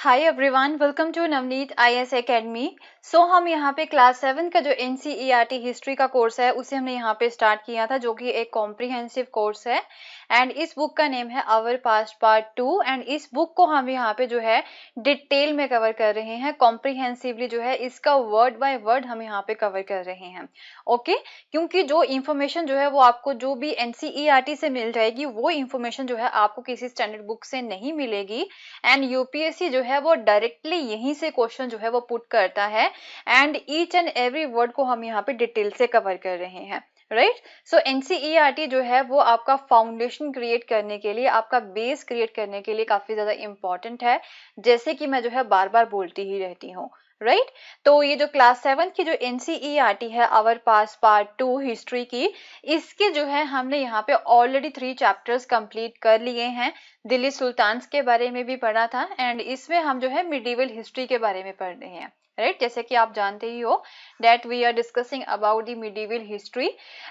Hi everyone, welcome to Navneet IAS academy. So हम यहाँ पे क्लास 7 का जो एनसीईआरटी हिस्ट्री का कोर्स है उसे हमने यहाँ पे स्टार्ट किया था, जो कि एक कॉम्प्रिहेंसिव कोर्स है। एंड इस बुक का नेम है आवर पास्ट पार्ट 2। एंड इस बुक को हम यहाँ पे जो है डिटेल में कवर कर रहे हैं, कॉम्प्रिहेंसिवली जो है इसका वर्ड बाय वर्ड हम यहाँ पे कवर कर रहे हैं। ओके, क्योंकि जो इन्फॉर्मेशन जो है वो आपको जो भी एनसीईआरटी से मिल जाएगी वो इन्फॉर्मेशन जो है आपको किसी स्टैंडर्ड बुक से नहीं मिलेगी। एंड यूपीएससी जो है वो डायरेक्टली यहीं से क्वेश्चन जो है वो पुट करता है। And each and every word को हम यहाँ पे डिटेल से कवर कर रहे हैं, राइट। सो एनसीईआरटी जो है वो आपका फाउंडेशन क्रिएट करने के लिए, आपका बेस क्रिएट करने के लिए काफी ज्यादा इंपॉर्टेंट है, जैसे कि मैं जो है बार बार बोलती ही रहती हूँ, राइट। तो ये जो क्लास 7 की जो एनसीईआरटी है आवर पास पार्ट 2 हिस्ट्री की, इसके जो है हमने यहाँ पे ऑलरेडी 3 चैप्टर्स कंप्लीट कर लिए हैं। दिल्ली सुल्तान्स के बारे में भी पढ़ा था एंड इसमें हम जो है मिडीवल हिस्ट्री के बारे में पढ़ रहे हैं, राइट। जैसे कि आप जानते ही हो that we are discussing about the medieval history.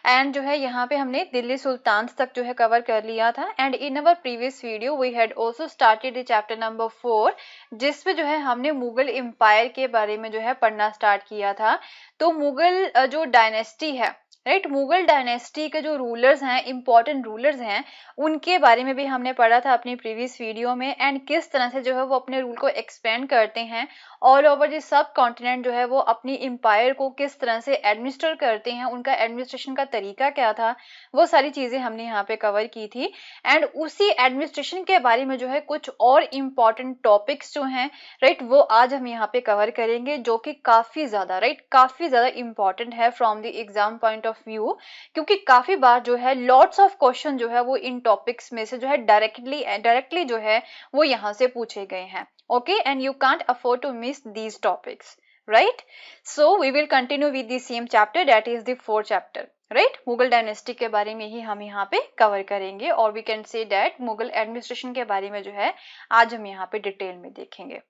And जो है यहाँ पे हमने दिल्ली सुल्तान्स तक जो है कवर कर लिया था। And in our previous video we had also started the chapter number 4, जिसमें जो है हमने मुगल एम्पायर के बारे में जो है पढ़ना स्टार्ट किया था। तो मुगल जो डायनेस्टी है, राइट, मुगल डायनेस्टी के जो रूलर्स हैं, इंपॉर्टेंट रूलर्स हैं, उनके बारे में भी हमने पढ़ा था अपनी प्रीवियस वीडियो में। एंड किस तरह से जो है वो अपने रूल को एक्सपेंड करते हैं all over the sub continent, जो है वो अपनी एम्पायर को किस तरह से एडमिनिस्टर करते हैं, उनका एडमिनिस्ट्रेशन का तरीका क्या था, वो सारी चीजें हमने यहाँ पे कवर की थी। एंड उसी एडमिनिस्ट्रेशन के बारे में जो है कुछ और इम्पॉर्टेंट टॉपिक्स जो हैं, राइट, वो आज हम यहाँ पे कवर करेंगे, जो कि काफी ज्यादा, राइट, काफी ज्यादा इंपॉर्टेंट है from the exam point of view. क्योंकि काफी बार जो है लॉट्स ऑफ क्वेश्चन जो है वो इन टॉपिक्स में से जो है डायरेक्टली जो है वो यहाँ से पूछे गए हैं। Okay, and you can't afford to miss these topics, right. So we will continue with the same chapter, that is the 4th chapter, right. Mughal dynasty के बारे में ही हम यहाँ पे कवर करेंगे, और we can say that Mughal administration के बारे में जो है आज हम यहाँ पे डिटेल में देखेंगे।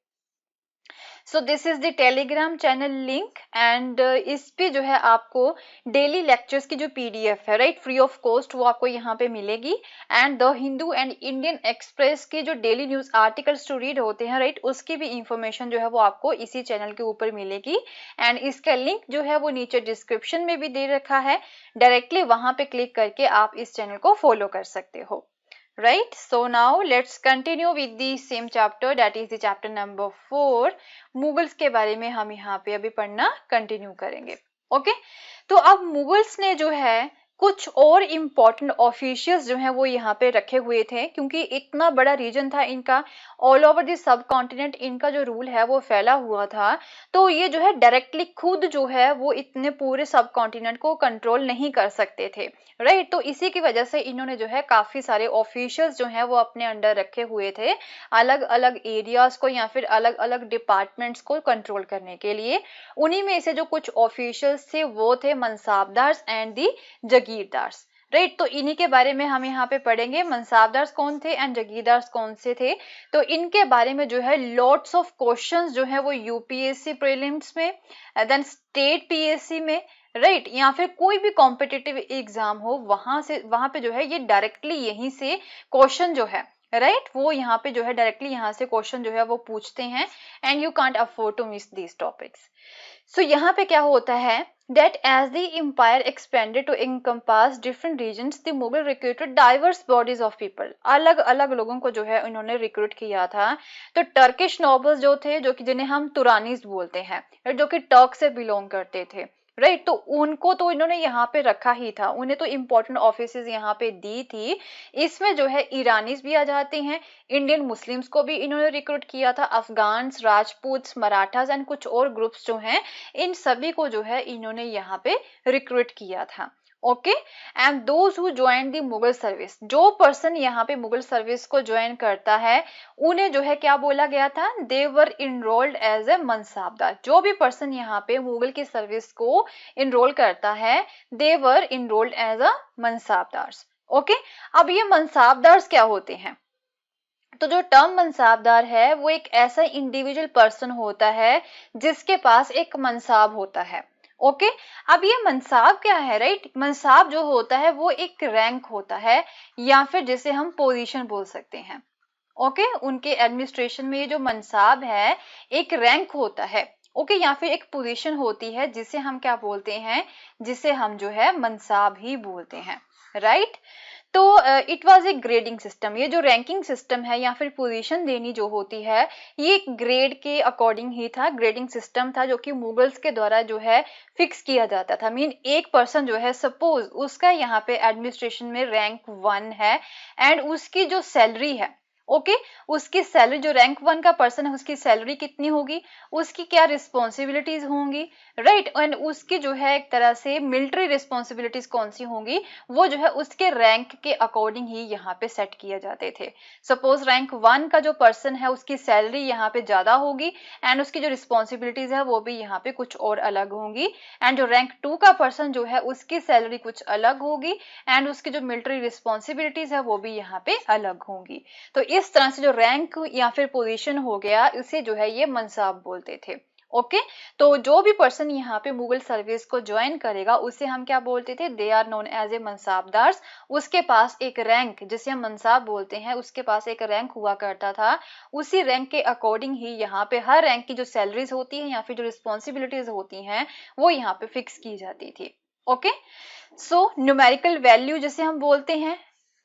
So this is the Telegram channel link. And इस पे जो है आपको डेली लेक्चर्स की जो पीडीएफ है, राइट, फ्री ऑफ कॉस्ट, वो आपको यहाँ पे मिलेगी। And the Hindu and Indian Express के जो daily news articles to read होते हैं, राइट, उसकी भी इंफॉर्मेशन जो है वो आपको इसी चैनल के ऊपर मिलेगी। एंड इसका लिंक जो है वो नीचे डिस्क्रिप्शन में भी दे रखा है, डायरेक्टली वहां पे क्लिक करके आप इस चैनल को फॉलो कर सकते हो, right. So now let's continue with the same chapter, that is the chapter number 4। Mughals के बारे में हम यहाँ पे अभी पढ़ना कंटिन्यू करेंगे। ओके, तो अब मुगल्स ने जो है कुछ और इम्पोर्टेंट ऑफिशियल्स जो हैं वो यहाँ पे रखे हुए थे, क्योंकि इतना बड़ा रीजन था इनका, all over the sub continent इनका जो रूल है वो फैला हुआ था। तो ये जो है डायरेक्टली खुद जो है वो इतने पूरे सब कॉन्टिनेंट को कंट्रोल नहीं कर सकते थे, राइट। तो इसी की वजह से इन्होंने जो है काफी सारे ऑफिशियल्स जो हैं वो अपने अंडर रखे हुए थे, अलग अलग एरियाज को या फिर अलग अलग डिपार्टमेंट्स को कंट्रोल करने के लिए। उन्हीं में से जो कुछ ऑफिशियल्स थे वो थे मनसाबदार्स एंड दी जगीरदार्स, राइट। तो इन्हीं के बारे में हम यहाँ पे पढ़ेंगे, मनसाबदार्स कौन थे एंड जगीरदार्स कौन से थे। तो इनके बारे में जो है लॉट्स ऑफ क्वेश्चंस जो है वो यूपीएससी प्रीलिम्स में, देन स्टेट पीएससी में, राइट, या फिर कोई भी कॉम्पिटिटिव एग्जाम हो, वहां पे जो है ये डायरेक्टली यहीं से क्वेश्चन जो है, राइट, वो यहाँ पे जो है डायरेक्टली यहाँ से क्वेश्चन जो है वो पूछते हैं। And you can't afford to miss these topics. So यहाँ पे क्या होता है that as the empire expanded to encompass different regions, the Mughal recruited diverse bodies of people। अलग अलग लोगों को जो है इन्होंने रिक्रूट किया था। तो टर्किश नॉबल्स जो थे, जो कि जिन्हें हम तुरानीज बोलते हैं, जो कि टर्क से बिलोंग करते थे, राइट, तो उनको तो इन्होंने यहाँ पे रखा ही था, उन्हें तो इम्पोर्टेंट ऑफिसेज यहाँ पे दी थी। इसमें जो है ईरानीज भी आ जाते हैं, इंडियन मुस्लिम्स को भी इन्होंने रिक्रूट किया था, अफगान्स, राजपूत्स, मराठास एंड कुछ और ग्रुप्स जो हैं, इन सभी को जो है इन्होंने यहाँ पे रिक्रूट किया था। Okay, and those who join the Mughal service, जो पर्सन यहाँ पे मुगल सर्विस को ज्वाइन करता है उन्हें जो है क्या बोला गया था, दे वर इनरोल्ड एज ए मनसाबदार। जो भी पर्सन यहाँ पे मुगल की सर्विस को इनरोल करता है, दे वर इनरोल्ड एज अ मनसाबदार्स। ओके, अब ये मनसाबदार्स क्या होते हैं? तो जो टर्म मनसाबदार है वो एक ऐसा इंडिविजुअल पर्सन होता है जिसके पास एक मनसाब होता है। ओके, अब ये मनसाब क्या है, राइट, मनसाब जो होता है वो एक रैंक होता है, या फिर जिसे हम पोजीशन बोल सकते हैं। ओके, उनके एडमिनिस्ट्रेशन में ये जो मनसाब है एक रैंक होता है, ओके, या फिर एक पोजीशन होती है जिसे हम क्या बोलते हैं, जिसे हम जो है मनसाब ही बोलते हैं, राइट। तो it was a grading system, ये जो रैंकिंग सिस्टम है या फिर पोजीशन देनी जो होती है ये ग्रेड के अकॉर्डिंग ही था, ग्रेडिंग सिस्टम था जो कि मुगल्स के द्वारा जो है फिक्स किया जाता था। मीन एक पर्सन जो है सपोज उसका यहाँ पे एडमिनिस्ट्रेशन में रैंक 1 है एंड उसकी जो सैलरी है, ओके, उसकी सैलरी जो रैंक 1 का पर्सन है उसकी सैलरी कितनी होगी, उसकी क्या रिस्पॉन्सिबिलिटीज होंगी, राइट, एंड उसकी जो है एक तरह से मिलिट्री रिस्पॉन्सिबिलिटीज कौन सी होंगी, वो जो है उसके रैंक के अकॉर्डिंग ही यहाँ पे सेट किए जाते थे। सपोज रैंक 1 का जो पर्सन है उसकी सैलरी यहाँ पे ज्यादा होगी एंड उसकी जो रिस्पॉन्सिबिलिटीज है वो भी यहाँ पे कुछ और अलग होंगी, एंड जो रैंक 2 का पर्सन जो है उसकी सैलरी कुछ अलग होगी एंड उसकी जो मिलिट्री रिस्पॉन्सिबिलिटीज है वो भी यहाँ पे अलग होंगी। तो इस तरह से जो रैंक या फिर पोजीशन हो गया इसे जो है ये मनसाब बोलते थे, ओके। तो जो भी पर्सन यहाँ पे मुगल सर्विस को ज्वाइन करेगा उसे हम क्या बोलते थे, they are known as a mansabdars. उसके पास एक रैंक जिसे हम मनसाब बोलते हैं उसके पास एक रैंक हुआ करता था, उसी रैंक के अकॉर्डिंग ही यहाँ पे हर रैंक की जो सैलरीज होती है या फिर जो रिस्पॉन्सिबिलिटीज होती हैं वो यहाँ पे फिक्स की जाती थी, ओके। सो न्यूमेरिकल वैल्यू जिसे हम बोलते हैं,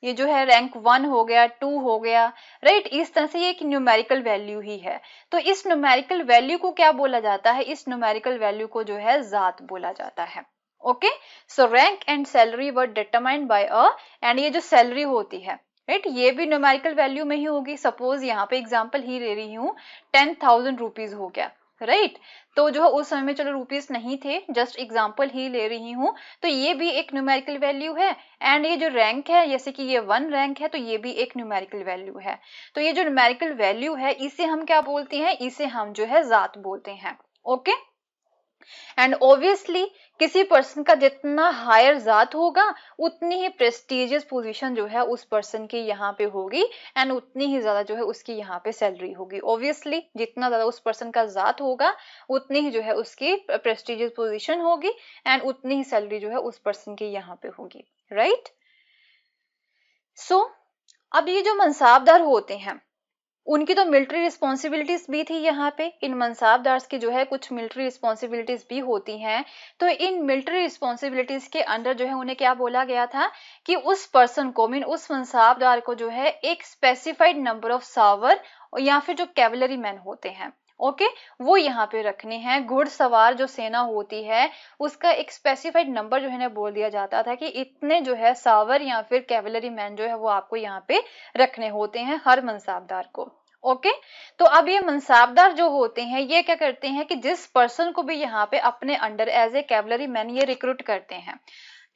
ये जो है रैंक 1 हो गया, 2 हो गया, राइट, इस तरह से ये एक न्यूमेरिकल वैल्यू ही है। तो इस न्यूमेरिकल वैल्यू को क्या बोला जाता है, इस न्यूमेरिकल वैल्यू को जो है जात बोला जाता है, okay. So rank and salary were determined by a, and ये जो सैलरी होती है, राइट, ये भी न्यूमेरिकल वैल्यू में ही होगी। सपोज यहाँ पे एग्जांपल ही ले रही हूँ, 10,000 रुपीज हो गया, राइट। तो जो है उस समय में चलो रुपीस नहीं थे, जस्ट एग्जांपल ही ले रही हूँ, तो ये भी एक न्यूमेरिकल वैल्यू है एंड ये जो रैंक है जैसे कि ये 1 रैंक है तो ये भी एक न्यूमेरिकल वैल्यू है। तो ये जो न्यूमेरिकल वैल्यू है इसे हम क्या बोलते हैं, इसे हम जो है जात बोलते हैं, ओके। एंड ऑब्वियसली किसी पर्सन का जितना हायर जात होगा उतनी ही प्रेस्टिजियस पोजीशन जो है उस पर्सन की यहाँ पे होगी एंड उतनी ही ज्यादा जो है उसकी यहाँ पे सैलरी होगी। ऑब्वियसली जितना ज्यादा उस पर्सन का जात होगा उतनी ही जो है उसकी प्रेस्टिजियस पोजीशन होगी एंड उतनी ही सैलरी जो है उस पर्सन की यहाँ पे होगी, राइट। सो अब ये जो मनसाबदार होते हैं उनकी तो मिलिट्री रिस्पॉन्सिबिलिटीज भी थी, यहाँ पे इन मनसाबदार्स की जो है कुछ मिलिट्री रिस्पॉन्सिबिलिटीज भी होती हैं। तो इन मिलिट्री रिस्पॉन्सिबिलिटीज के अंडर जो है उन्हें क्या बोला गया था कि उस पर्सन को मीन उस मनसाबदार को जो है एक स्पेसिफाइड नंबर ऑफ सावर या फिर जो कैवलरी मैन होते हैं, ओके, वो यहाँ पे रखने हैं। घुड़सवार जो सेना होती है उसका एक स्पेसिफाइड नंबर जो है ना बोल दिया जाता था कि इतने जो है सावर या फिर कैवलरी मैन जो है वो आपको यहाँ पे रखने होते हैं हर मनसाबदार को, ओके। तो अब ये मनसाबदार जो होते हैं ये क्या करते हैं कि जिस पर्सन को भी यहाँ पे अपने under as a cavalry man ये रिक्रूट करते हैं,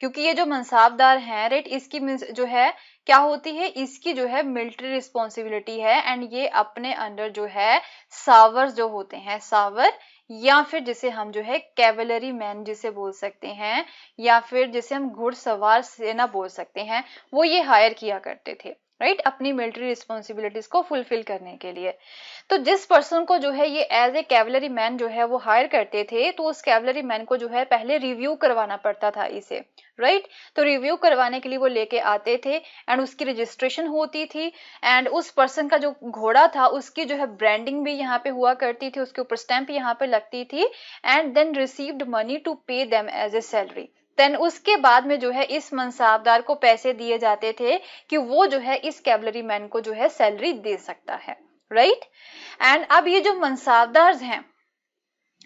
क्योंकि ये जो मनसाबदार हैं, राइट, इसकी जो है क्या होती है, इसकी जो है मिलिट्री रिस्पॉन्सिबिलिटी है एंड ये अपने अंडर जो है सावर जो होते हैं, सावर या फिर जिसे हम जो है कैवलरी मैन जिसे बोल सकते हैं या फिर जिसे हम घुड़सवार सेना बोल सकते हैं, वो ये हायर किया करते थे, राइट, अपनी मिलिट्री रिस्पॉन्सिबिलिटीज को फुलफिल करने के लिए। तो जिस पर्सन को जो है ये एज ए कैवलरी मैन जो है वो हायर करते थे तो उस कैवलरी मैन को जो है पहले रिव्यू करवाना पड़ता था इसे, राइट। तो रिव्यू करवाने के लिए वो लेके आते थे एंड उसकी रजिस्ट्रेशन होती थी एंड उस पर्सन का जो घोड़ा था उसकी जो है ब्रांडिंग भी यहाँ पे हुआ करती थी, उसके ऊपर स्टैंप यहाँ पे लगती थी and then received money to pay them as a salary. Then उसके बाद में जो है इस मनसाबदार को पैसे दिए जाते थे कि वो जो है इस कैवलरी मैन को जो है सैलरी दे सकता है, राइट। एंड अब ये जो मनसाबदार हैं,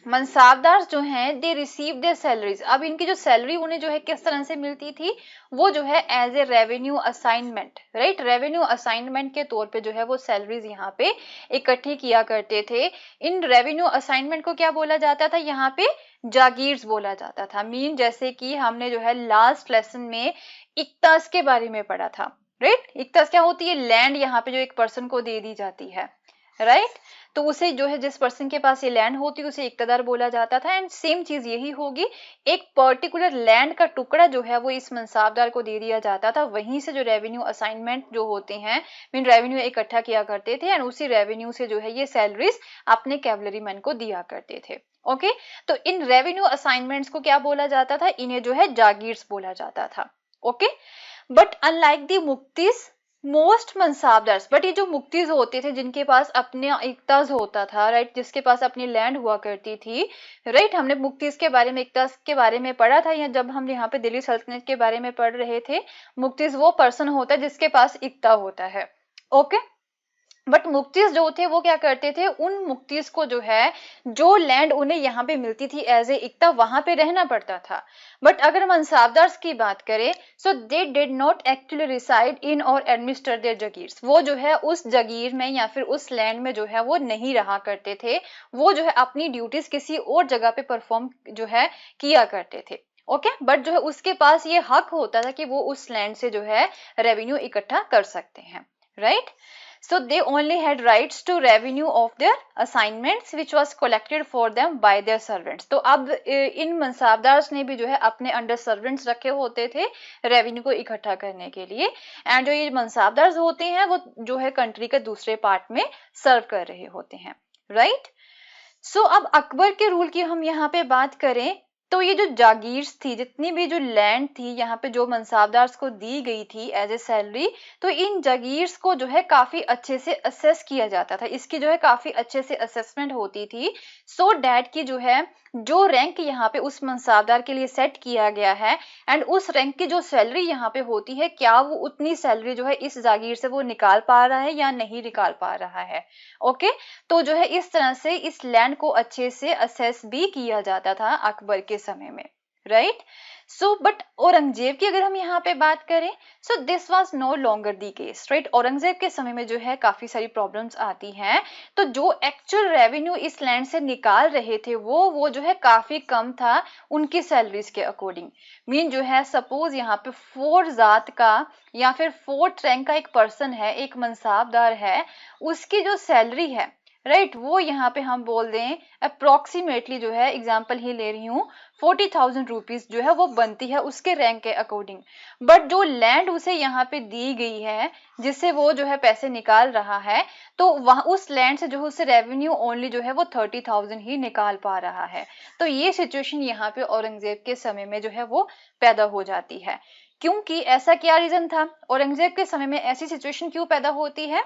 मनसाबदार जो हैं दे रिसीव देयर सैलरीज। अब इनकी जो सैलरी उन्हें जो है किस तरह से मिलती थी, वो जो है as a revenue assignment, right, revenue assignment के तौर पे जो है वो सैलरीज यहाँ पे इकट्ठी किया करते थे। इन रेवेन्यू असाइनमेंट को क्या बोला जाता था, यहाँ पे जागीर्स बोला जाता था। मीन जैसे कि हमने जो है लास्ट लेसन में इक्तास के बारे में पढ़ा था, राइट। इक्तास क्या होती है, लैंड यहाँ पे जो एक पर्सन को दे दी जाती है, राइट। तो उसे जो है जिस पर्सन के पास ये लैंड होती है उसे इक्तदार बोला जाता था एंड सेम चीज यही होगी, एक पर्टिकुलर लैंड का टुकड़ा जो है वो इस मनसाबदार को दे दिया जाता था। वहीं से जो रेवेन्यू असाइनमेंट जो होते हैं मीन रेवेन्यू इकट्ठा किया करते थे एंड उसी रेवेन्यू से जो है ये सैलरीज अपने कैवलरी मैन को दिया करते थे, ओके। तो इन रेवेन्यू असाइनमेंट्स को क्या बोला जाता था, इन्हें जो है जागीर्स बोला जाता था, okay. But unlike the muqtis most mansabdars, but ये जो मुक्तिज होते थे जिनके पास अपने इक्ताज होता था, राइट, जिसके पास अपनी लैंड हुआ करती थी, राइट, हमने मुक्तिज के बारे में, इक्ताज के बारे में पढ़ा था, या जब हम यहाँ पे दिल्ली सल्तनत के बारे में पढ़ रहे थे, मुक्तिज वो पर्सन होता है जिसके पास इक्ता होता है। ओके, बट मुक्तिस जो थे वो क्या करते थे, उन मुक्तिस को जो है, जो लैंड उन्हें यहाँ पे मिलती थी एज ए इक्ता, वहां पे रहना पड़ता था। बट अगर मनसाबदार्स की बात करें, so they did not actually reside in or administer there जगीर्स, वो जो है उस जगीर में या फिर उस लैंड में जो है वो नहीं रहा करते थे, वो जो है अपनी ड्यूटीज किसी और जगह पे परफॉर्म जो है किया करते थे। ओके, बट जो है उसके पास ये हक होता था कि वो उस लैंड से जो है रेवेन्यू इकट्ठा कर सकते हैं, right. So they only had rights to revenue of their assignments which was collected for them by their servants. तो अब इन मनसाबदार्स ने भी जो है अपने अंडर सर्वेंट्स रखे होते थे रेवेन्यू को इकट्ठा करने के लिए, एंड जो ये मनसाबदार्स होते हैं वो जो है कंट्री के दूसरे पार्ट में सर्व कर रहे होते हैं, राइट। सो अब अकबर के रूल की हम यहाँ पे बात करें, तो ये जो जागीर्स थी, जितनी भी जो लैंड थी यहाँ पे जो मनसाबदार्स को दी गई थी एज ए सैलरी, तो इन जागीर्स को जो है काफी अच्छे से असेस किया जाता था, इसकी जो है काफी अच्छे से असेसमेंट होती थी, सो डैट की जो है जो रैंक यहाँ पे उस मनसाबदार के लिए सेट किया गया है, एंड उस रैंक की जो सैलरी यहाँ पे होती है, क्या वो उतनी सैलरी जो है इस जागीर से वो निकाल पा रहा है या नहीं निकाल पा रहा है। ओके, तो जो है इस तरह से इस लैंड को अच्छे से असेस भी किया जाता था अकबर के समय में, राइट। सो बट औरंगजेब की अगर हम यहाँ पे बात करें, so this was no longer the case, right. Aurangzeb के समय में जो है काफी सारी प्रॉब्लम्स आती हैं, तो जो एक्चुअल रेवेन्यू इस लैंड से निकाल रहे थे वो जो है काफी कम था उनकी सैलरीज के अकॉर्डिंग। मीन जो है सपोज यहाँ पे 4 जात का या फिर 4th रैंक का एक पर्सन है, एक मनसाबदार है, उसकी जो सैलरी है, राइट, वो यहाँ पे हम बोल दें अप्रोक्सीमेटली जो है, एग्जाम्पल ही ले रही हूँ, 40,000 रुपीज जो है वो बनती है उसके रैंक के अकॉर्डिंग। बट जो लैंड उसे यहाँ पे दी गई है जिससे वो जो है पैसे निकाल रहा है, तो वहां उस लैंड से जो उसे रेवेन्यू ओनली जो है वो 30,000 ही निकाल पा रहा है। तो ये सिचुएशन यहाँ पे औरंगजेब के समय में जो है वो पैदा हो जाती है। क्योंकि ऐसा क्या रीजन था, औरंगजेब के समय में ऐसी सिचुएशन क्यों पैदा होती है?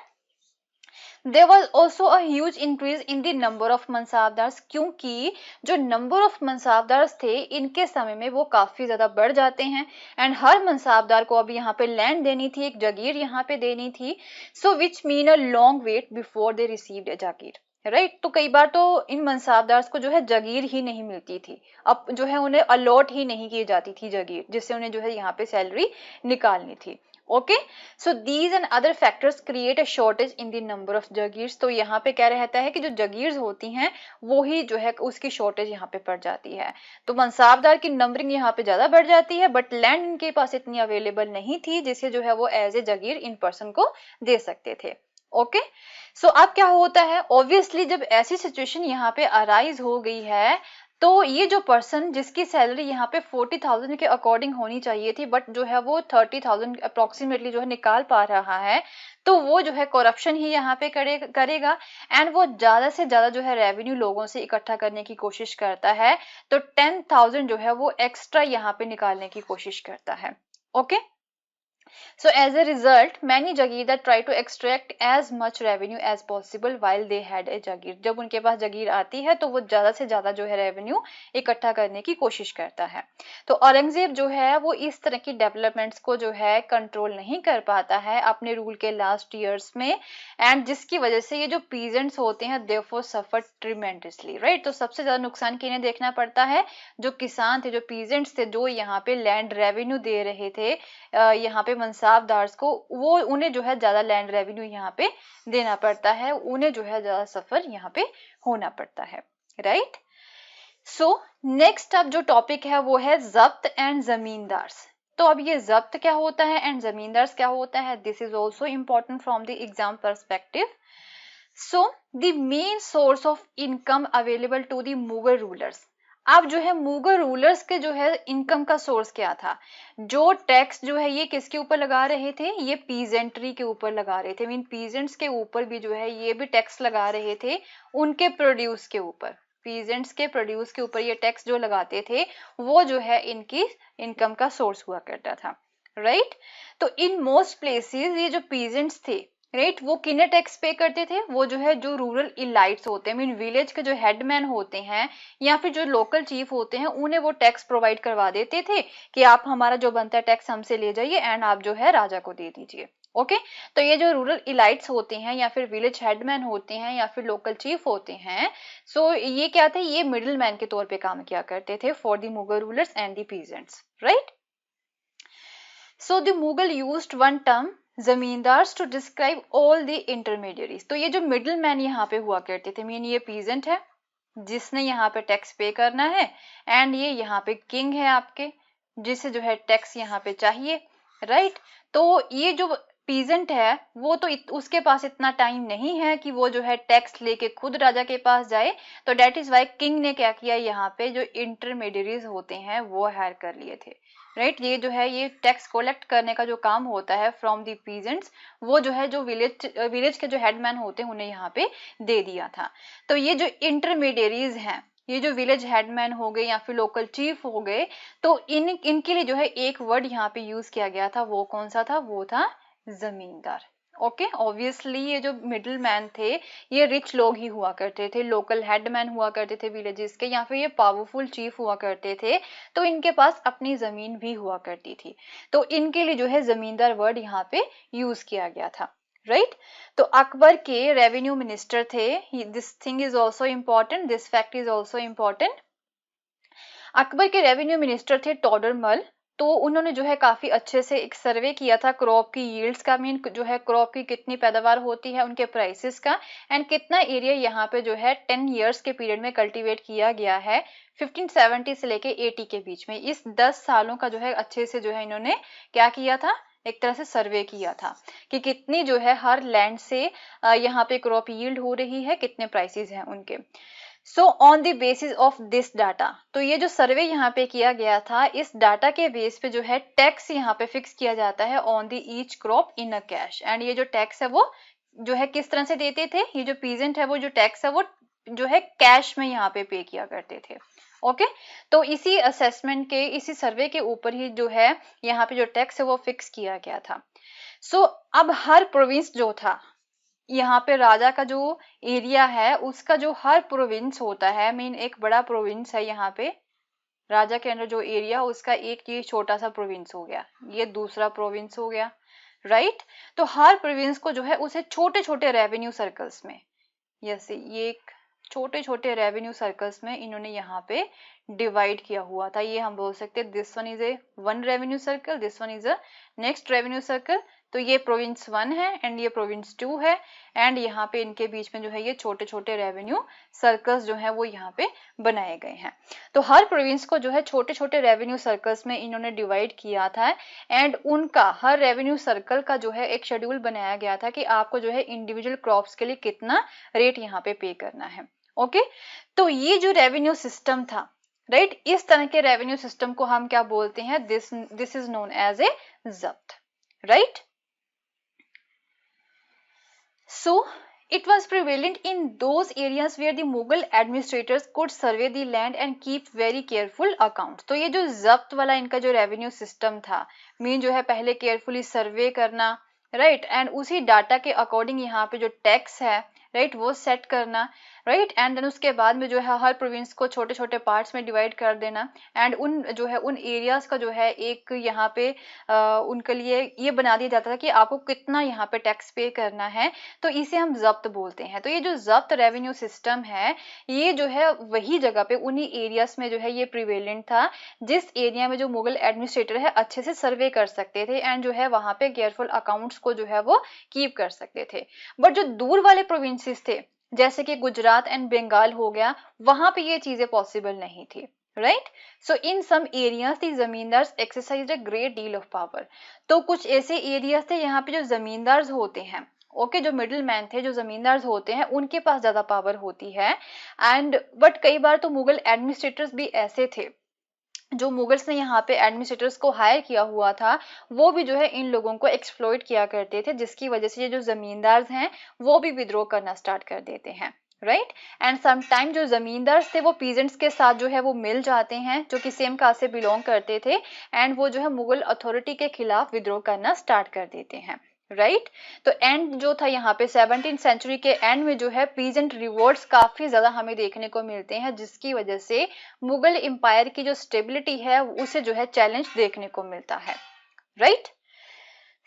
There was also a huge increase in the number of मनसाबदार्स, क्योंकि जो नंबर ऑफ मनसाबदार्स थे इनके समय में वो काफी ज्यादा बढ़ जाते हैं, एंड हर मनसाबदार को अब यहाँ पे लैंड देनी थी, एक जागीर यहाँ पे देनी थी, so which mean a long wait before they received a jagir, right. तो कई बार तो इन मनसाबदार्स को जो है जागीर ही नहीं मिलती थी, अब जो है उन्हें अलॉट ही नहीं की जाती थी जागीर, जिससे उन्हें जो है यहाँ पे सैलरी निकालनी थी। Okay, so these and other factors create a shortage in the number of jagirs. तो यहाँ पे क्या रहता है कि जो जागीर्स होती हैं वो ही जो है उसकी शॉर्टेज यहाँ पे पड़ जाती है, तो मनसाबदार की नंबरिंग यहाँ पे ज्यादा बढ़ जाती है, बट लैंड इनके पास इतनी अवेलेबल नहीं थी जिससे जो है वो as a Jagir in person को दे सकते थे। ओके, सो अब क्या होता है, ऑब्वियसली जब ऐसी सिचुएशन यहाँ पे अराइज हो गई है, तो ये जो पर्सन जिसकी सैलरी यहाँ पे 40,000 के अकॉर्डिंग होनी चाहिए थी, बट जो है वो 30,000 अप्रोक्सीमेटली जो है निकाल पा रहा है, तो वो जो है करप्शन ही यहाँ पे करेगा, एंड वो ज्यादा से ज्यादा जो है रेवेन्यू लोगों से इकट्ठा करने की कोशिश करता है, तो 10,000 जो है वो एक्स्ट्रा यहाँ पे निकालने की कोशिश करता है। Okay, so as a result, many Jagirdar try to extract as much revenue as possible while they had a Jagir. जब उनके पास जगीर आती है तो वो ज्यादा से ज्यादा जो है रेवेन्यू इकट्ठा करने की कोशिश करता है। तो औरंगजेब जो है वो इस तरह की डेवलपमेंट्स को जो है कंट्रोल नहीं कर पाता है अपने रूल के लास्ट ईयर्स में, एंड जिसकी वजह से ये जो पीजेंट्स होते हैं देयरफॉर सफर ट्रिमेंडसली, राइट। तो सबसे ज्यादा नुकसान किन्हें देखना पड़ता है, जो किसान थे, जो पीजेंट्स थे, जो यहाँ पे लैंड रेवेन्यू दे रहे थे यहाँ पे मनसाबदार्स को, वो उन्हें जो है ज्यादा लैंड रेवेन्यू यहाँ पे देना पड़ता है, उन्हें जो है ज्यादा सफर यहाँ पे होना पड़ता है, राइट। सो नेक्स्ट अब जो टॉपिक है वो है जब्त एंड जमींदार्स। तो अब ये जब्त क्या होता है एंड जमींदार्स क्या होता है, this is also important from the exam perspective. So the main source of income available to the Mughal rulers. अब जो है मुगल रूलर्स के जो है इनकम का सोर्स क्या था, जो टैक्स जो है ये किसके ऊपर लगा रहे थे, ये पीजेंट्री के ऊपर लगा रहे थे, मीन पीजेंट्स के ऊपर भी जो है ये भी टैक्स लगा रहे थे, उनके प्रोड्यूस के ऊपर, पीजेंट्स के प्रोड्यूस के ऊपर ये टैक्स जो लगाते थे वो जो है इनकी इनकम का सोर्स हुआ करता था। राइट। तो इन मोस्ट प्लेसेस ये जो पीजेंट्स थे, राइट, वो किन्हें टैक्स पे करते थे? वो जो है जो रूरल इलाइट्स होते हैं, मीन विलेज के जो हेडमैन होते हैं या फिर जो लोकल चीफ होते हैं, उन्हें वो टैक्स प्रोवाइड करवा देते थे कि आप हमारा जो बनता है टैक्स हमसे ले जाइए एंड आप जो है राजा को दे दीजिए। ओके, तो ये जो रूरल इलाइट्स होते हैं या फिर विलेज हेडमैन होते हैं या फिर लोकल चीफ होते हैं, सो ये क्या थे? ये मिडिल मैन के तौर पे काम किया करते थे for the Mughal rulers and the peasants, right. So the Mughal used one term zamindars to describe all the intermediaries. तो ये जो मिडिल मैन यहाँ पे हुआ करते थे, मीन ये पीजेंट है जिसने यहाँ पे टैक्स पे करना है, एंड ये यहाँ पे किंग है आपके, जिसे जो है टैक्स यहाँ पे चाहिए, राइट। तो ये जो पीजेंट है वो तो उसके पास इतना टाइम नहीं है कि वो जो है टैक्स लेके खुद राजा के पास जाए, तो डेट इज वाई किंग ने क्या किया, यहाँ पे जो इंटरमीडियरीज होते हैं वो हायर कर लिए थे, राइट। ये जो है ये टैक्स कलेक्ट करने का जो काम होता है फ्रॉम दी पीजेंट्स, वो जो है जो विलेज के जो हेडमैन होते हैं उन्हें यहाँ पे दे दिया था। तो ये जो इंटरमीडियरीज हैं, ये जो विलेज हेडमैन हो गए या फिर लोकल चीफ हो गए, तो इनके लिए जो है एक वर्ड यहाँ पे यूज किया गया था, वो कौन सा था? वो था जमींदार। ओके, ऑब्वियसली ये जो मिडिल मैन थे ये रिच लोग ही हुआ करते थे, लोकल हेडमैन हुआ करते थे विलेजेस के, या फिर ये पावरफुल चीफ हुआ करते थे, तो इनके पास अपनी जमीन भी हुआ करती थी, तो इनके लिए जो है जमींदार वर्ड यहाँ पे यूज किया गया था, राइट। तो अकबर के रेवेन्यू मिनिस्टर थे, this thing is also important, this fact is also important. Akbar के रेवेन्यू मिनिस्टर थे टोडरमल। तो उन्होंने जो है काफी अच्छे से एक सर्वे किया था क्रॉप की यील्ड्स का, मीन जो है क्रॉप की कितनी पैदावार होती है, उनके प्राइसेस का, एंड कितना एरिया यहाँ पे जो है 10 इयर्स के पीरियड में कल्टीवेट किया गया है 1570 से लेके 80 के बीच में। इस 10 सालों का जो है अच्छे से जो है इन्होंने क्या किया था, एक तरह से सर्वे किया था कि कितनी जो है हर लैंड से यहाँ पे क्रॉप यील्ड हो रही है, कितने प्राइसेस हैं उनके। So on the basis of this data, तो ये जो सर्वे यहाँ पे किया गया था, इस डाटा के बेस पे जो है टैक्स यहाँ पे फिक्स किया जाता है on the each crop in a cash. And ये जो टैक्स है वो जो है किस तरह से देते थे, ये जो पीजेंट है वो जो टैक्स है वो जो है कैश में यहाँ पे किया करते थे। ओके, तो इसी असेसमेंट के, इसी सर्वे के ऊपर ही जो है यहाँ पे जो टैक्स है वो फिक्स किया गया था। सो अब हर प्रोविंस जो था, यहाँ पे राजा का जो एरिया है उसका जो हर प्रोविंस होता है, मीन एक बड़ा प्रोविंस है यहाँ पे, राजा के अंदर जो एरिया उसका एक ये छोटा सा प्रोविंस हो गया, ये दूसरा प्रोविंस हो गया, राइट। तो हर प्रोविंस को जो है उसे छोटे छोटे रेवेन्यू सर्कल्स में, जैसे ये छोटे छोटे रेवेन्यू सर्कल्स में इन्होंने यहाँ पे डिवाइड किया हुआ था। ये हम बोल सकते हैं this one is a one revenue circle, this one is a next revenue circle. तो ये प्रोविंस 1 है एंड ये प्रोविंस 2 है, एंड यहाँ पे इनके बीच में जो है ये छोटे छोटे रेवेन्यू सर्कल्स जो है वो यहाँ पे बनाए गए हैं। तो हर प्रोविंस को जो है छोटे छोटे रेवेन्यू सर्कल्स में इन्होंने डिवाइड किया था, एंड उनका हर रेवेन्यू सर्कल का जो है एक शेड्यूल बनाया गया था कि आपको जो है इंडिविजुअल क्रॉप्स के लिए कितना रेट यहाँ पे करना है। ओके, तो ये जो रेवेन्यू सिस्टम था, राइट, इस तरह के रेवेन्यू सिस्टम को हम क्या बोलते हैं, this is known as a zabt, right. So it was prevalent in those areas where the Mughal administrators could survey the land and keep very careful account। तो ये जो जब्त वाला इनका जो रेवेन्यू सिस्टम था, मीन जो है पहले केयरफुली सर्वे करना, राइट, एंड उसी डाटा के अकॉर्डिंग यहाँ पे जो टैक्स है, राइट, वो सेट करना, राइट, एंड देन उसके बाद में जो है हर प्रोविंस को छोटे छोटे पार्ट्स में डिवाइड कर देना, एंड उन जो है उन एरियाज का जो है एक यहाँ पे उनके लिए ये बना दिया जाता था कि आपको कितना यहाँ पे टैक्स पे करना है, तो इसे हम जब्त बोलते हैं। तो ये जो जब्त रेवेन्यू सिस्टम है, ये जो है वही जगह पे उन्हीं एरियाज में जो है ये प्रिवेलेंट था जिस एरिया में जो मुगल एडमिनिस्ट्रेटर है अच्छे से सर्वे कर सकते थे, एंड जो है वहां पे केयरफुल अकाउंट्स को जो है वो कीप कर सकते थे। बट जो दूर वाले प्रोविंसेस थे, जैसे कि गुजरात एंड बंगाल हो गया, वहां पे ये चीजें पॉसिबल नहीं थी, right. So in some areas the zamindars exercise a great deal of power. तो कुछ ऐसे एरियाज थे यहाँ पे जो जमींदार होते हैं, ओके, जो मिडिल मैन थे, जो जमींदार होते हैं, उनके पास ज्यादा पावर होती है, एंड बट कई बार तो मुगल एडमिनिस्ट्रेटर्स भी ऐसे थे, जो मुगल्स ने यहाँ पे एडमिनिस्ट्रेटर्स को हायर किया हुआ था, वो भी जो है इन लोगों को एक्सप्लॉइट किया करते थे, जिसकी वजह से ये जो जमींदार हैं वो भी विद्रोह करना स्टार्ट कर देते हैं। राइट। एंड समटाइम जो जमींदार थे वो पीजेंट्स के साथ जो है वो मिल जाते हैं, जो कि सेम कास्ट से बिलोंग करते थे, एंड वो जो है मुगल अथॉरिटी के खिलाफ विद्रोह करना स्टार्ट कर देते हैं। राइट। तो एंड जो था यहाँ पे 17th सेंचुरी के एंड में जो है पीजेंट रिवोल्ट्स काफी ज्यादा हमें देखने को मिलते हैं, जिसकी वजह से मुगल एम्पायर की जो स्टेबिलिटी है उसे जो है चैलेंज देखने को मिलता है। राइट।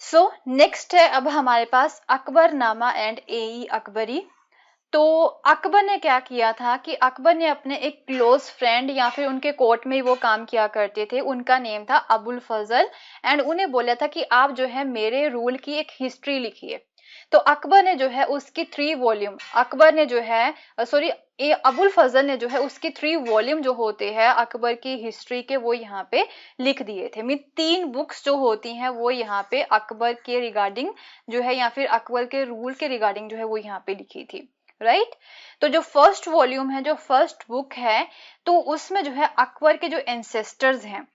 सो नेक्स्ट है अब हमारे पास अकबरनामा एंड एई अकबरी। तो अकबर ने क्या किया था कि अकबर ने अपने एक क्लोज फ्रेंड या फिर उनके कोर्ट में वो काम किया करते थे, उनका नेम था अबुल फजल, एंड उन्हें बोला था कि आप जो है मेरे रूल की एक हिस्ट्री लिखिए। तो अकबर ने जो है उसकी 3 वॉल्यूम, अकबर ने जो है सॉरी ये अबुल फजल ने जो है उसकी 3 वॉल्यूम जो होते हैं अकबर की हिस्ट्री के, वो यहाँ पे लिख दिए थे। मीन 3 बुक्स जो होती हैं वो यहाँ पे अकबर के रिगार्डिंग जो है या फिर अकबर के रूल के रिगार्डिंग जो है वो यहाँ पे लिखी थी। राइट। तो जो फर्स्ट वॉल्यूम है, जो फर्स्ट बुक है, तो उसमें जो है अकबर के जो एंसेस्टर्स हैं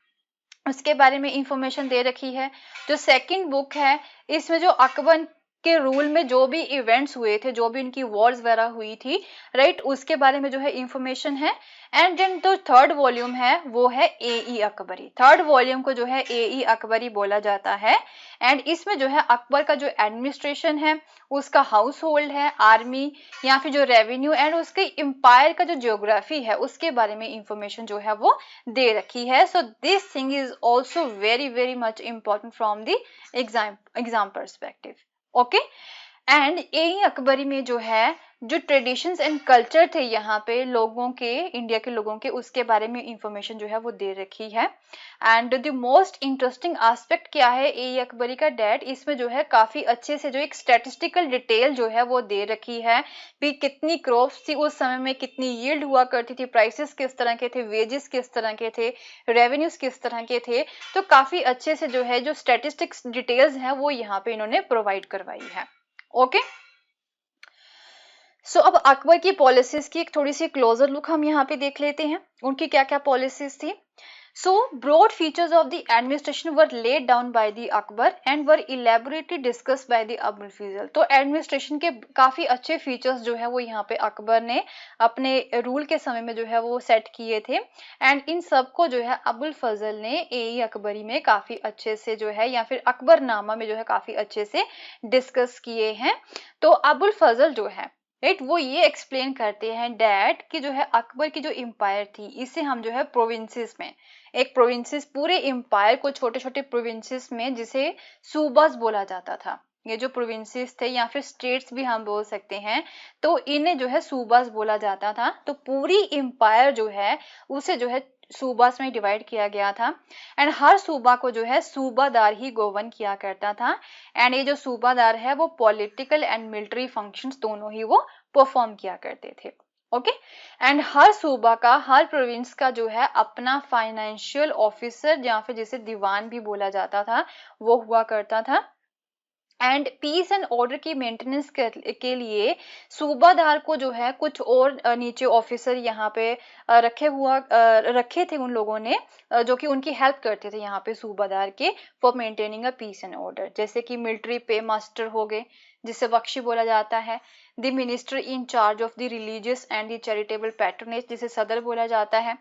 उसके बारे में इंफॉर्मेशन दे रखी है। जो सेकंड बुक है इसमें जो अकबर के रूल में जो भी इवेंट्स हुए थे, जो भी उनकी वॉर्स वगैरह हुई थी, राइट, उसके बारे में जो है इंफॉर्मेशन है। एंड देन जो थर्ड वॉल्यूम है वो है एई अकबरी। थर्ड वॉल्यूम को जो है एई अकबरी बोला जाता है। एंड इसमें जो है अकबर का जो एडमिनिस्ट्रेशन है, उसका हाउस होल्ड है, आर्मी या फिर जो रेवेन्यू एंड उसके एम्पायर का जो ज्योग्राफी है उसके बारे में इंफॉर्मेशन जो है वो दे रखी है। So this thing is also very very much important from the exam perspective. Okay. And यही अकबरी में जो है जो ट्रेडिशंस एंड कल्चर थे यहाँ पे लोगों के, इंडिया के लोगों के, उसके बारे में इंफॉर्मेशन जो है वो दे रखी है। And the most interesting aspect क्या है ए अकबरी का डैट, इसमें जो है काफी अच्छे से जो एक स्टैटिस्टिकल डिटेल जो है वो दे रखी है कि कितनी क्रॉप्स थी उस समय में, कितनी यील्ड हुआ करती थी, प्राइसेस किस तरह के थे, वेजेस किस तरह के थे, रेवेन्यूज किस तरह के थे। तो काफी अच्छे से जो है जो स्टैटिस्टिक्स डिटेल्स हैं वो यहाँ पे इन्होंने प्रोवाइड करवाई है। ओके। सो अब अकबर की पॉलिसीज की एक थोड़ी सी क्लोजर लुक हम यहाँ पे देख लेते हैं, उनकी क्या क्या पॉलिसीज थी। So broad features of the administration were laid down by the Akbar and were elaborately discussed by the Abul Fazl. तो एडमिनिस्ट्रेशन के काफी अच्छे फीचर्स जो है वो यहाँ पे अकबर ने अपने रूल के समय में जो है वो सेट किए थे, एंड इन सब को जो है अबुल फजल ने ए अकबरी में काफी अच्छे से जो है या फिर अकबरनामा में जो है काफी अच्छे से डिस्कस किए हैं। तो अबुल फजल जो है, राइट, वो ये एक्सप्लेन करते हैं डैट कि जो है अकबर की जो एम्पायर थी इसे हम जो है प्रोविंसेस में, एक प्रोविंसेस पूरे एम्पायर को छोटे छोटे प्रोविंसेस में जिसे सूबास बोला जाता था, ये जो प्रोविंसेस थे या फिर स्टेट्स भी हम बोल सकते हैं, तो इन्हें जो है सूबास बोला जाता था। तो पूरी एम्पायर जो है उसे जो है सूबास में डिवाइड किया गया था, एंड हर सूबा को जो है सूबादार ही गवर्न किया करता था। एंड ये जो सूबादार है वो पॉलिटिकल एंड मिलिट्री फंक्शंस दोनों ही वो परफॉर्म किया करते थे। ओके। एंड हर सूबा का, हर प्रोविंस का जो है अपना फाइनेंशियल ऑफिसर या फिर जिसे दीवान भी बोला जाता था वो हुआ करता था। एंड पीस एंड ऑर्डर की मेंटेनेंस के लिए सूबादार को जो है कुछ और नीचे ऑफिसर यहाँ पे रखे थे उन लोगों ने, जो कि उनकी हेल्प करते थे यहाँ पे सूबादार के for maintaining a peace and order, जैसे कि मिलिट्री पे मास्टर हो गए जिसे बख्शी बोला जाता है, the minister in charge of the religious and the charitable patronage जिसे सदर बोला जाता है,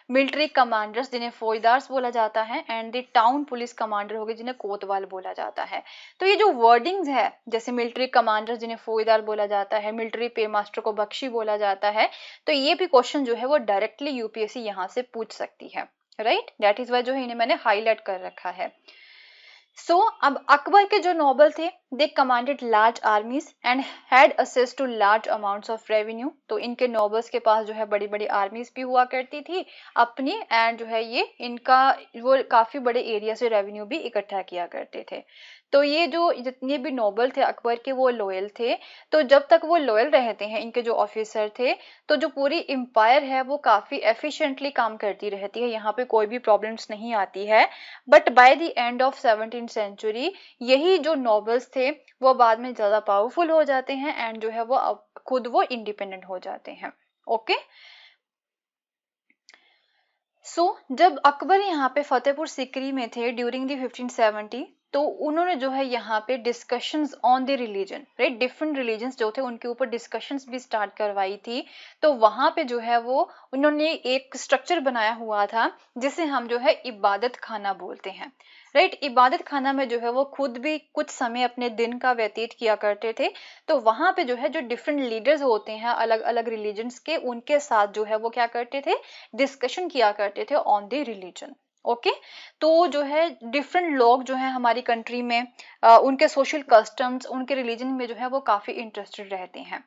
मिलिट्री कमांडर्स जिन्हें फौजदार बोला जाता है, and the town police commander हो गए जिन्हें कोतवाल बोला जाता है। तो ये जो वर्डिंग्स है जैसे मिलिट्री कमांडर जिन्हें फौजदार बोला जाता है, मिलिट्री पे मास्टर को बख्शी बोला जाता है, तो ये भी क्वेश्चन जो है वो डायरेक्टली यूपीएससी यहाँ से पूछ सकती है। राइट, दैट इज वाई जो है इन्हें मैंने हाईलाइट कर रखा है। सो अब अकबर के जो नोबल थे they commanded large armies and had access to large amounts of revenue. तो इनके नोबल्स के पास जो है बड़ी बड़ी आर्मीज भी हुआ करती थी अपनी, एंड जो है ये इनका वो काफी बड़े एरिया से रेवेन्यू भी इकट्ठा किया करते थे। तो ये जो जितने भी नोबल थे अकबर के वो लॉयल थे। तो जब तक वो लॉयल रहते हैं इनके जो ऑफिसर थे, तो जो पूरी एम्पायर है वो काफी एफिशिएंटली काम करती रहती है, यहाँ पे कोई भी प्रॉब्लम्स नहीं आती है। But by the end of 17th century यही जो नोबल्स थे वो बाद में ज्यादा पावरफुल हो जाते हैं एंड जो है वो खुद वो इंडिपेंडेंट हो जाते हैं। ओके। जब अकबर यहाँ पे फतेहपुर सिकरी में थे ड्यूरिंग दी 1570, तो उन्होंने जो है यहाँ पे discussions on the religion, right, different religions जो थे उनके ऊपर डिस्कशंस भी स्टार्ट करवाई थी। तो वहां पे जो है वो उन्होंने एक स्ट्रक्चर बनाया हुआ था जिसे हम जो है इबादत खाना बोलते हैं, राइट। इबादत खाना में जो है वो खुद भी कुछ समय अपने दिन का व्यतीत किया करते थे। तो वहां पे जो है जो डिफरेंट लीडर्स होते हैं अलग अलग रिलीजन्स के, उनके साथ जो है वो क्या करते थे, डिस्कशन किया करते थे ऑन द रिलीजन। ओके, तो जो है डिफरेंट लोग जो है हमारी कंट्री में उनके सोशल कस्टम्स, उनके रिलीजन में जो है वो काफी इंटरेस्टेड रहते हैं।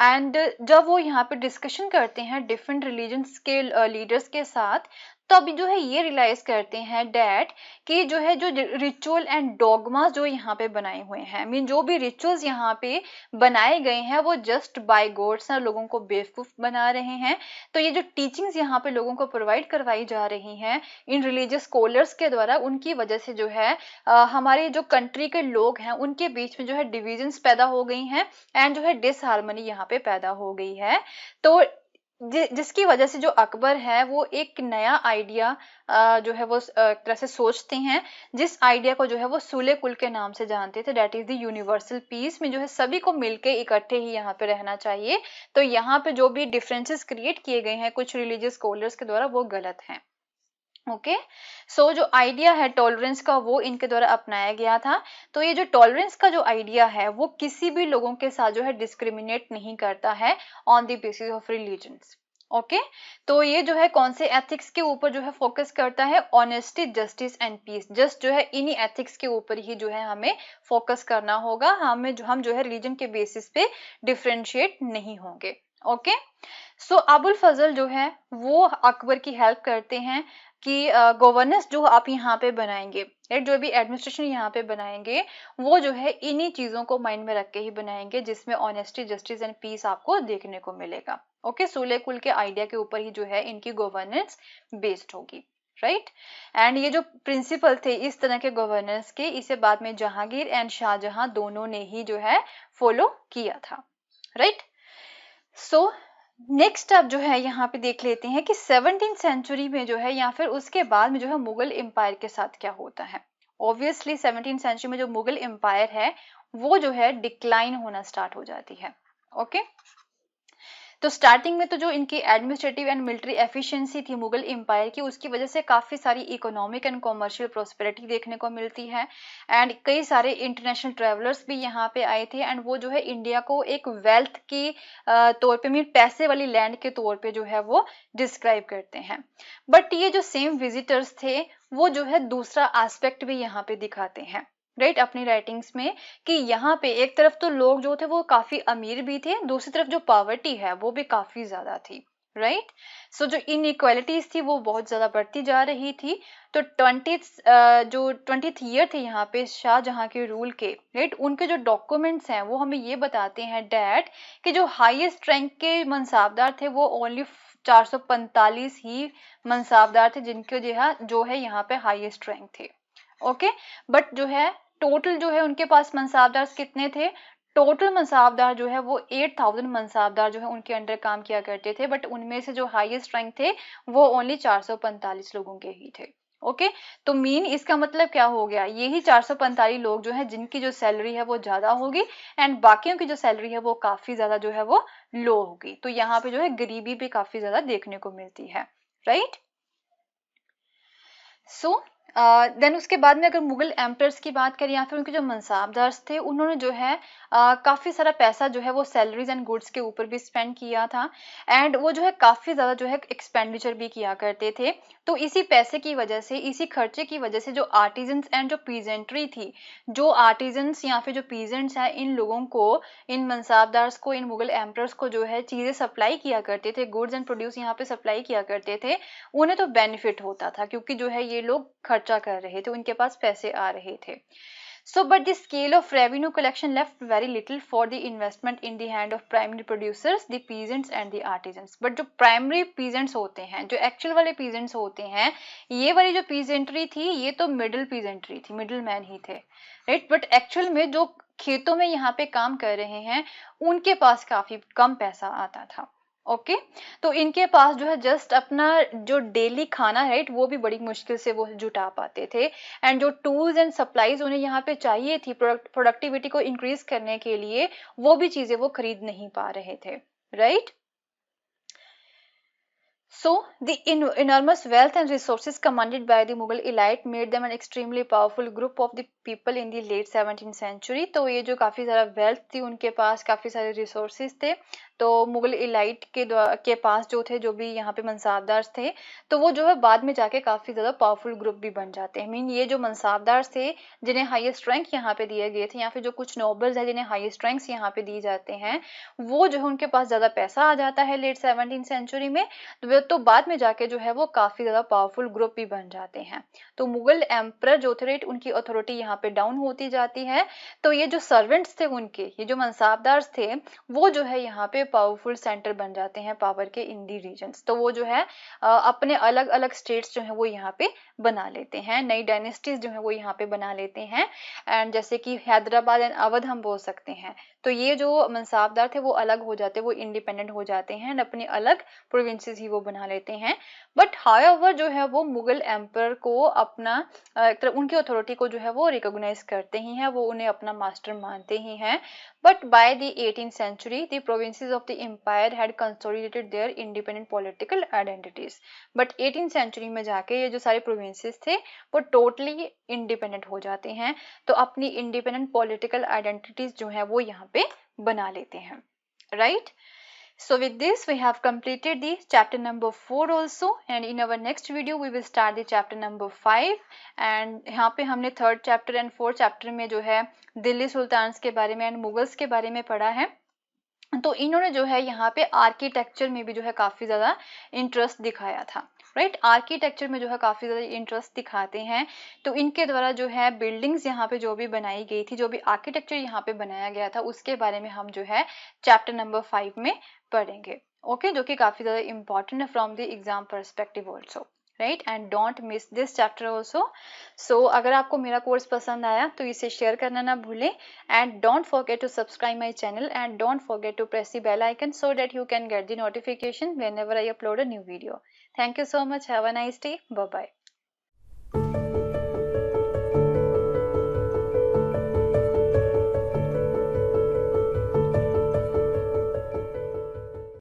एंड जब वो यहाँ पे डिस्कशन करते हैं डिफरेंट रिलीजन्स के लीडर्स के साथ, तो अभी जो है ये रियलाइज करते हैं डैट कि जो है जो रिचुअल एंड डॉगमास जो यहाँ पे बनाए हुए हैं, मीन जो भी रिचुअल्स यहाँ पे बनाए गए हैं वो जस्ट बाय गॉड्स हैं, लोगों को बेवकूफ बना रहे हैं। तो ये जो टीचिंग्स यहाँ पे लोगों को प्रोवाइड करवाई जा रही हैं इन रिलीजियस स्कॉलर्स के द्वारा, उनकी वजह से जो है हमारे जो कंट्री के लोग हैं उनके बीच में जो है डिविजन्स पैदा हो गई हैं एंड जो है डिसहार्मनी यहाँ पे पैदा हो गई है। तो जिसकी वजह से जो अकबर है वो एक नया आइडिया जो है वो एक तरह से सोचते हैं, जिस आइडिया को जो है वो सूले कुल के नाम से जानते थे, that is the universal peace, में जो है सभी को मिलके इकट्ठे ही यहाँ पे रहना चाहिए। तो यहाँ पे जो भी डिफरेंसेस क्रिएट किए गए हैं कुछ रिलीजियस स्कॉलर्स के द्वारा वो गलत हैं। ओके, सो जो आइडिया है टॉलरेंस का वो इनके द्वारा अपनाया गया था। तो ये जो टॉलरेंस का जो आइडिया है वो किसी भी लोगों के साथ जो है डिस्क्रिमिनेट नहीं करता है on the basis of religions. Okay, तो ये जो है कौन से एथिक्स के ऊपर जो है फोकस करता है, honesty, justice and peace. Just जो है इन्हीं एथिक्स के ऊपर ही जो है हमें फोकस करना होगा, हम जो है रिलीजन के बेसिस पे डिफरेंशिएट नहीं होंगे। ओके, सो अबुल फजल जो है वो अकबर की हेल्प करते हैं कि गवर्नेंस जो आप यहाँ पे बनाएंगे, जो भी एडमिनिस्ट्रेशन यहाँ पे बनाएंगे वो जो है इन्हीं चीजों को माइंड में रख के ही बनाएंगे जिसमें ऑनेस्टी, जस्टिस एंड पीस आपको देखने को मिलेगा। ओके, सूले कुल के आइडिया के ऊपर ही जो है इनकी गवर्नेंस बेस्ड होगी, राइट। एंड ये जो प्रिंसिपल थे इस तरह के गवर्नेंस के, इसे बाद में जहांगीर एंड शाहजहां दोनों ने ही जो है फॉलो किया था, राइट। सो नेक्स्ट अब जो है यहाँ पे देख लेते हैं कि 17th सेंचुरी में जो है या फिर उसके बाद में जो है मुगल एम्पायर के साथ क्या होता है। ऑब्वियसली 17th सेंचुरी में जो मुगल एम्पायर है वो जो है डिक्लाइन होना स्टार्ट हो जाती है। ओके, तो स्टार्टिंग में तो जो इनकी एडमिनिस्ट्रेटिव एंड मिलिट्री एफिशिएंसी थी मुगल एम्पायर की, उसकी वजह से काफी सारी इकोनॉमिक एंड कॉमर्शियल प्रोस्पेरिटी देखने को मिलती है एंड कई सारे इंटरनेशनल ट्रेवलर्स भी यहाँ पे आए थे एंड वो जो है इंडिया को एक वेल्थ की तौर पे, मीन पैसे वाली लैंड के तौर पे जो है वो डिस्क्राइब करते हैं। बट ये जो सेम विजिटर्स थे वो जो है दूसरा एस्पेक्ट भी यहाँ पे दिखाते हैं, राइट, अपनी राइटिंग्स में, कि यहाँ पे एक तरफ तो लोग जो थे वो काफी अमीर भी थे, दूसरी तरफ जो पॉवर्टी है वो भी काफी ज्यादा थी, राइट। सो जो इनइक्वालिटीज थी वो बहुत ज्यादा बढ़ती जा रही थी। तो 20th ईयर थे यहाँ पे शाहजहां के रूल के, राइट, उनके जो डॉक्यूमेंट्स हैं वो हमें ये बताते हैं डैट कि जो हाईएस्ट रैंक के मनसाबदार थे वो ओनली 445 ही मनसाबदार थे जिनके जो है यहाँ पे हाईएस्ट रैंक थे। ओके, बट जो है टोटल जो है उनके पास मनसाबदार कितने थे, टोटल मनसाबदार जो है वो 8000 मनसाबदार जो है उनके अंडर काम किया करते थे, बट उनमें से जो हाईएस्ट रैंक थे वो ओनली 445 लोगों के ही थे। ओके, तो मीन इसका मतलब क्या हो गया, यही 445 लोग जो है जिनकी जो सैलरी है वो ज्यादा होगी एंड बाकियों की जो सैलरी है वो काफी ज्यादा जो है वो लो होगी। तो यहाँ पे जो है गरीबी भी काफी ज्यादा देखने को मिलती है, राइट। सो देन उसके बाद में अगर मुगल एम्परर्स की बात करें या फिर उनके जो मनसाबदार थे, उन्होंने जो है काफी सारा पैसा जो है वो सैलरीज एंड गुड्स के ऊपर भी स्पेंड किया था एंड वो जो है काफी ज्यादा जो है एक्सपेंडिचर भी किया करते थे। तो इसी पैसे की वजह से, इसी खर्चे की वजह से जो आर्टिजन्स एंड जो पीजेंट्री थी, जो आर्टिजन्स या फिर जो पीजेंट्स हैं, इन लोगों को, इन मनसाबदार्स को, इन मुगल एम्परर्स को जो है चीजें सप्लाई किया करते थे, गुड्स एंड प्रोड्यूस यहाँ पे सप्लाई किया करते थे, उन्हें तो बेनिफिट होता था क्योंकि जो है ये लोग खर्चा कर रहे थे, उनके पास पैसे आ रहे थे। So, but the scale of revenue collection left very little for the investment in the hand of primary producers, the peasants and the artisans. But जो primary peasants होते हैं, जो actual वाले peasants होते हैं, ये वाली जो peasantry थी ये तो middle peasantry थी, middle man ही थे, right? But actual में जो खेतों में यहाँ पे काम कर रहे हैं उनके पास काफी कम पैसा आता था। ओके तो इनके पास जो है जस्ट अपना जो डेली खाना है राइट वो भी बड़ी मुश्किल से वो जुटा पाते थे एंड जो टूल्स एंड सप्लाईज उन्हें यहाँ पे चाहिए थी प्रोडक्टिविटी को इंक्रीज करने के लिए वो भी चीजें वो खरीद नहीं पा रहे थे right. So, the enormous wealth and resources commanded by the Mughal elite made them an extremely powerful group of the people in the late 17th century. तो ये जो काफ़ी ज़्यादा wealth थी उनके पास, काफ़ी सारे resources थे, तो मुगल इलाइट के पास जो थे, जो भी यहाँ पे मनसाबदार थे, तो वो जो है बाद में जाके काफ़ी ज़्यादा पावरफुल ग्रुप भी बन जाते हैं. मीन ये जो मनसाबदार थे जिन्हें हाईएस्ट रैंक यहाँ पे दिए गए थे या फिर जो कुछ नोबल्स हैं जिन्हें हाईएस्ट रैंक्स यहाँ पे दी जाते हैं, वो जो है उनके पास ज़्यादा पैसा आ जाता है लेट 17th सेंचुरी में, तो बाद में जाके जो है वो काफ़ी ज़्यादा पावरफुल ग्रुप भी बन जाते हैं. तो मुगल एम्परर जो थे राइट उनकी अथॉरिटी यहाँ पे डाउन होती जाती है. तो ये जो सर्वेंट्स थे उनके, ये जो मनसाबदार थे, वो जो है यहाँ पे पावरफुल सेंटर बन जाते हैं पावर के इन दी रीजन्स. तो वो जो है अपने अलग अलग स्टेट्स जो है वो यहाँ पे बना लेते हैं, नई डायनेस्टीज जो है वो यहाँ पे बना लेते हैं. एंड जैसे कि हैदराबाद एंड अवध हम बोल सकते हैं, तो ये जो मनसाबदार थे वो अलग हो जाते, वो इंडिपेंडेंट हो जाते हैं एंड अपनी अलग प्रोविंसेस ही वो बना लेते हैं. बट हाउएवर जो है वो मुगल एम्पर को अपना उनकी अथॉरिटी को जो है वो रिकॉग्नाइज करते ही हैं, वो उन्हें अपना मास्टर मानते ही हैं. But by the 18th century, the provinces of the empire had consolidated their independent political identities. But 18th century में जाके ये जो सारे provinces थे वो totally independent हो जाते हैं, तो अपनी independent political identities जो है वो यहाँ पे बना लेते हैं, right? So with this we have completed the chapter number 4 also, and in our next video we will start the chapter number 5. and यहाँ पे हमने third chapter and fourth chapter में जो है दिल्ली सुल्तान्स के बारे में एंड मुगल्स के बारे में पढ़ा है. तो इन्होंने जो है यहाँ पे आर्किटेक्चर में भी जो है काफ़ी ज़्यादा इंटरेस्ट दिखाया था, राइट. आर्किटेक्चर में जो है काफ़ी ज़्यादा इंटरेस्ट दिखाते हैं, तो इनके द्वारा जो है बिल्डिंग्स यहाँ पे जो भी बनाई गई थी, जो भी आर्किटेक्चर यहाँ पे बनाया गया था, उसके बारे में हम जो है चैप्टर नंबर 5 में पढ़ेंगे. ओके, जो कि काफ़ी ज़्यादा इंपॉर्टेंट है from the exam perspective also, right. And don't miss this chapter also. So अगर आपको मेरा कोर्स पसंद आया तो इसे शेयर करना ना भूलें, and don't forget to subscribe my channel and don't forget to press the bell icon so that you can get the notification whenever I upload a new video. Thank you so much. Have a nice day. Bye bye.